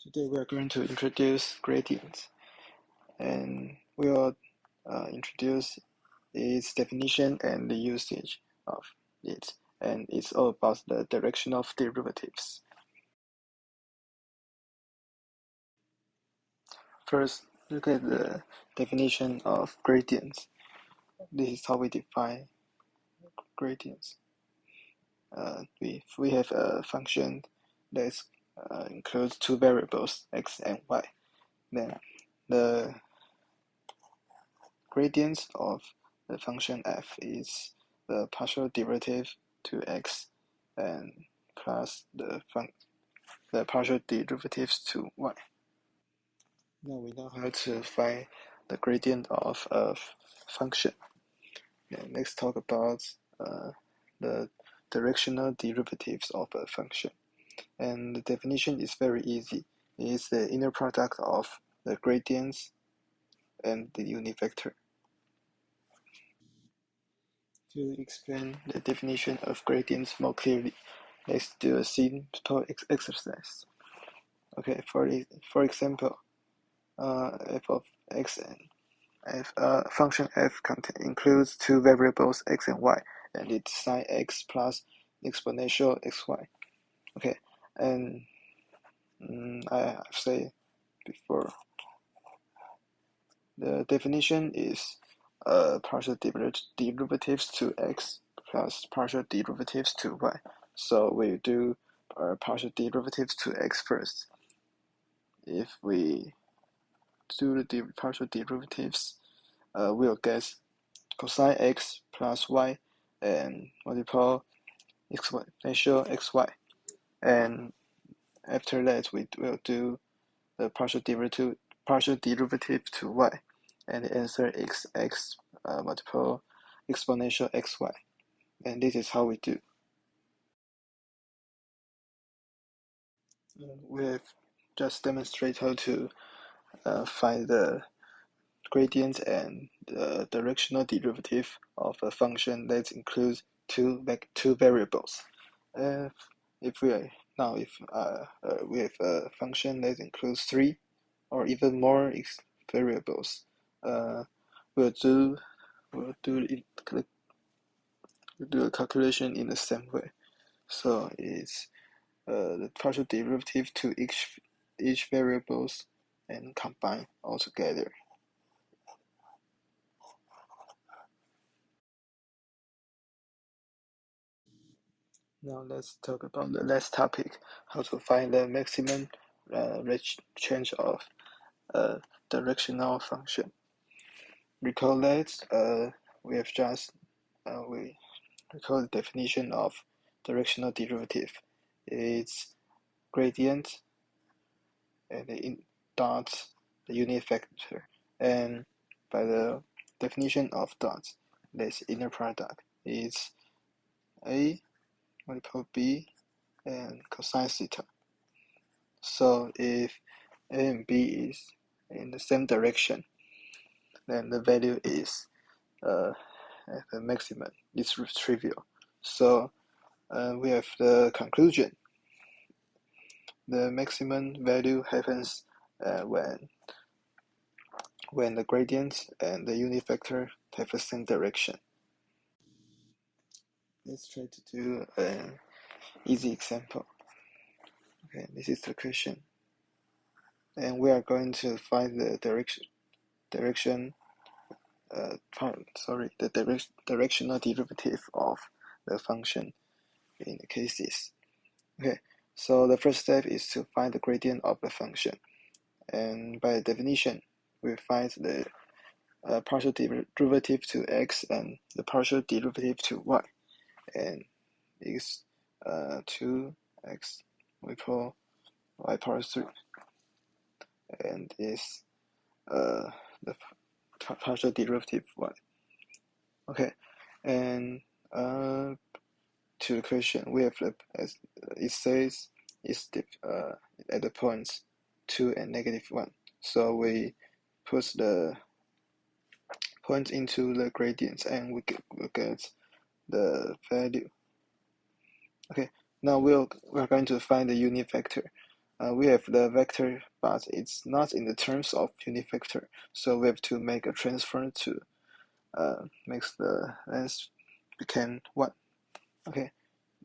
Today we are going to introduce gradients, and we will introduce its definition and the usage of it, and it's all about the direction of derivatives. First, look at the definition of gradients. This is how we define gradients. We have a function that includes two variables, x and y. Then the gradients of the function f is the partial derivative to x and plus the partial derivatives to y. Now we know how to find the gradient of a function. Now let's talk about the directional derivatives of a function. And the definition is very easy. It is the inner product of the gradients and the unit vector. To explain the definition of gradients more clearly, let's do a simple exercise. Okay, for example, f of x and function f includes two variables x and y, and it's sin x plus exponential xy. Okay, and I've said before, the definition is partial derivatives to x plus partial derivatives to y. So we do partial derivatives to x first. If we do the partial derivatives, we'll get cosine x plus y and multiple exponential xy. And after that, we will do the partial derivative to y, and the answer is x multiple exponential xy. And this is how we do. We have just demonstrated how to find the gradient and the directional derivative of a function that includes two variables. If we have a function that includes three or even more variables, we'll do a calculation in the same way. So it's the partial derivative to each variables and combine all together. Now let's talk about the last topic, how to find the maximum change of a directional function. Recall that we have just we recall the definition of directional derivative. It's gradient and the dot the unit vector, and by the definition of dot, this inner product is a multiple b and cosine theta. So if a and b is in the same direction, then the value is at the maximum. It's trivial. So we have the conclusion. The maximum value happens when the gradient and the unit vector have the same direction. Let's try to do an easy example. Okay, this is the question, and we are going to find the directional derivative of the function in the cases. Okay, so the first step is to find the gradient of the function, and by definition, we find the partial derivative to x and the partial derivative to y, and is 2x equal y power 3, and is the partial derivative y. Okay, and to the question, we have as it says it's at the points 2 and -1. So we put the points into the gradients and we get the value. Okay, now we're going to find the unit vector. we have the vector, but it's not in the terms of unit vector, so we have to make a transform to makes the length become 1. Okay,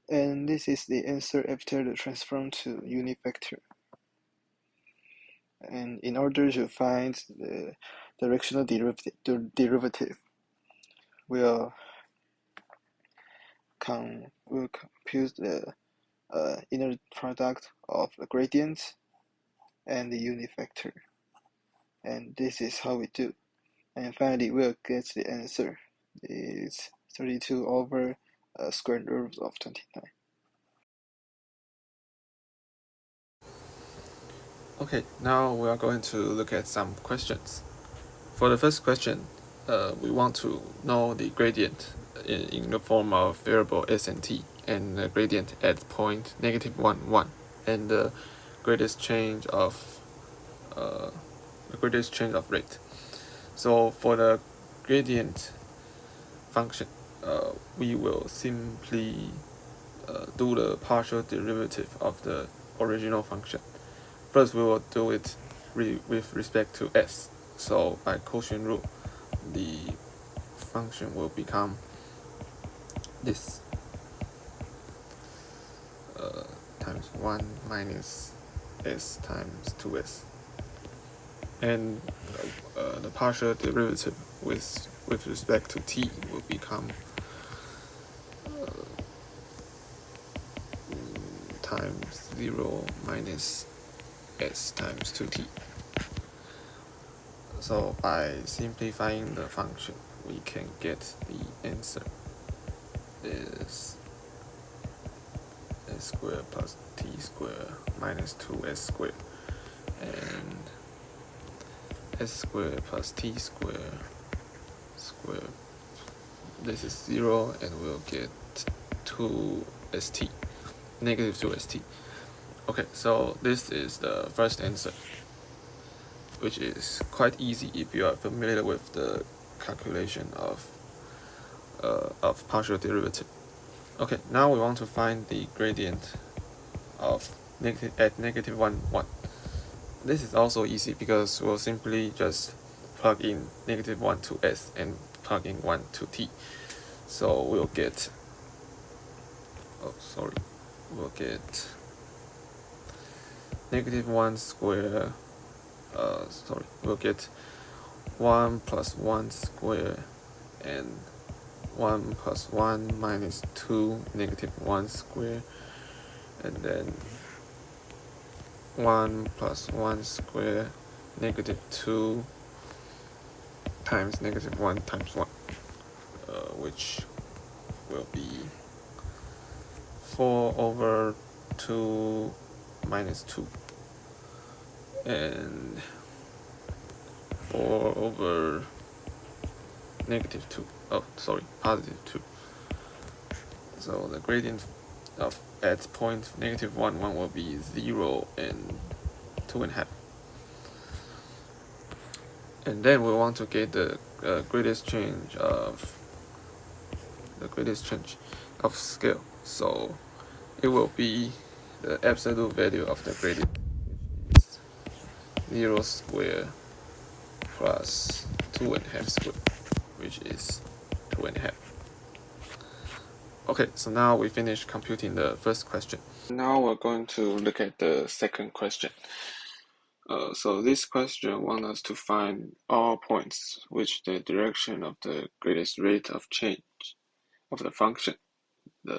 and this is the answer after the transform to unit vector. And in order to find the directional derivative, we'll compute the inner product of the gradient and the unit vector. And this is how we do. And finally, we'll get the answer. It's 32 over square root of 29. Okay, now we are going to look at some questions. For the first question, we want to know the gradient in the form of variable s and t, and the gradient at point -1, 1, and the greatest change of rate. So for the gradient function, we will simply do the partial derivative of the original function. First, we will do it with respect to s. So by quotient rule, the function will become this times 1 minus s times 2s. And the partial derivative with respect to t will become times 0 minus s times 2t. So by simplifying the function, we can get the answer is s squared plus t squared minus 2s squared, and s squared plus t squared squared. This is 0, and we'll get 2st, negative 2st. Okay, so this is the first answer, which is quite easy if you are familiar with the calculation of partial derivative. Okay, now we want to find the gradient of negative 1, 1. This is also easy because we'll simply just plug in negative 1 to s and plug in 1 to t. So we'll get, we'll get negative 1 square, we'll get 1 plus 1 square and 1 plus 1 minus 2 negative 1 square, and then 1 plus 1 square negative 2 times negative 1 times 1, which will be 4 over 2 minus 2, and 4 over negative 2, positive 2. So the gradient of at point negative 1, 1 will be 0 and 2.5. And then we want to get the greatest change of scale. So it will be the absolute value of the gradient, which is 0 square plus 2.5 square, which is 2.5. Okay, so now we finished computing the first question. Now we're going to look at the second question. So this question wants us to find all points which the direction of the greatest rate of change of the function,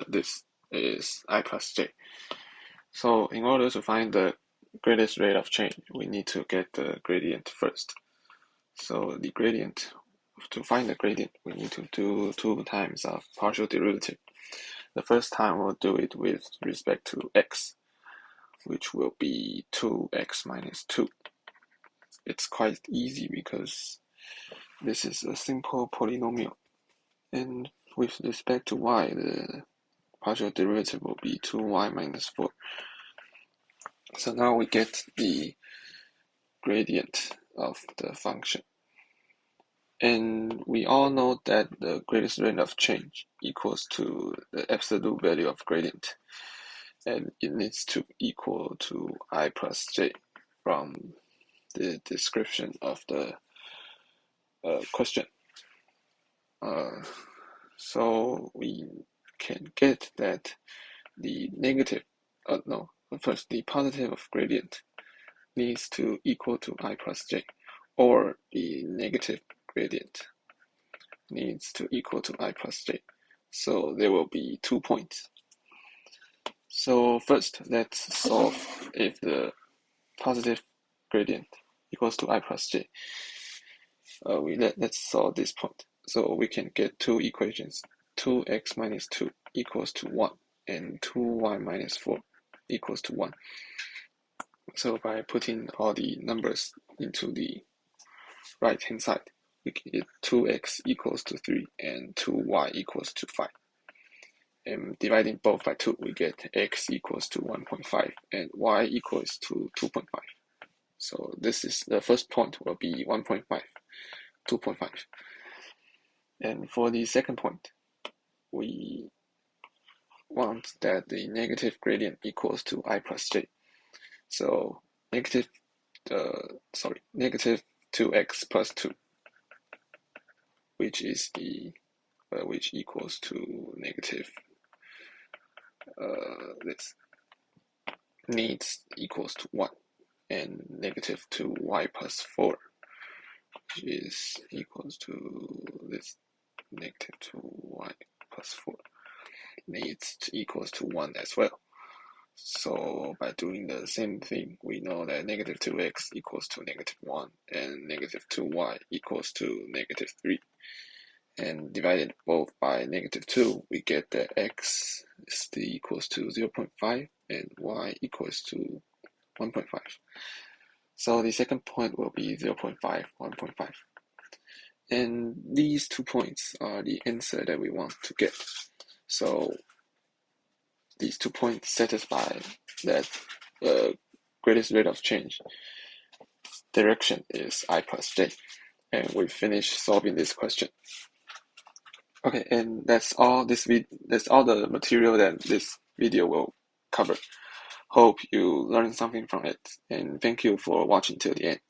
this is I plus j. So in order to find the greatest rate of change, we need to get the gradient first. So the gradient, to find the gradient, we need to do 2 times of partial derivative. The first time we'll do it with respect to x, which will be 2x minus 2. It's quite easy because this is a simple polynomial. And with respect to y, the partial derivative will be 2y minus 4. So now we get the gradient of the function. And we all know that the greatest rate of change equals to the absolute value of gradient. and it needs to equal to I plus j from the description of the question. So we can get that the negative, no, first the positive of gradient needs to equal to I plus j, or the negative gradient needs to equal to I plus j. So there will be 2 points. So first, let's solve if the positive gradient equals to I plus j. Let's solve this point. So we can get two equations. 2x minus 2 equals to 1, and 2y minus 4 equals to 1. So by putting all the numbers into the right hand side, we get 2x equals to 3 and 2y equals to 5. And dividing both by 2, we get x equals to 1.5 and y equals to 2.5. So this is the first point will be 1.5, 2.5. And for the second point, we want that the negative gradient equals to I plus j. So negative 2x plus 2, which is which equals to negative this needs equals to 1, and negative 2y plus 4, which is equals to this negative 2y plus 4 needs to equals to 1 as well. So by doing the same thing, we know that negative 2x equals to negative 1 and negative 2y equals to negative 3. And divided both by negative 2, we get that x is equals to 0.5 and y equals to 1.5. So the second point will be 0.5, 1.5. And these 2 points are the answer that we want to get. So these 2 points satisfy that greatest rate of change direction is I plus j. And we finished solving this question. Okay, and that's all the material that this video will cover. Hope you learned something from it, and thank you for watching till the end.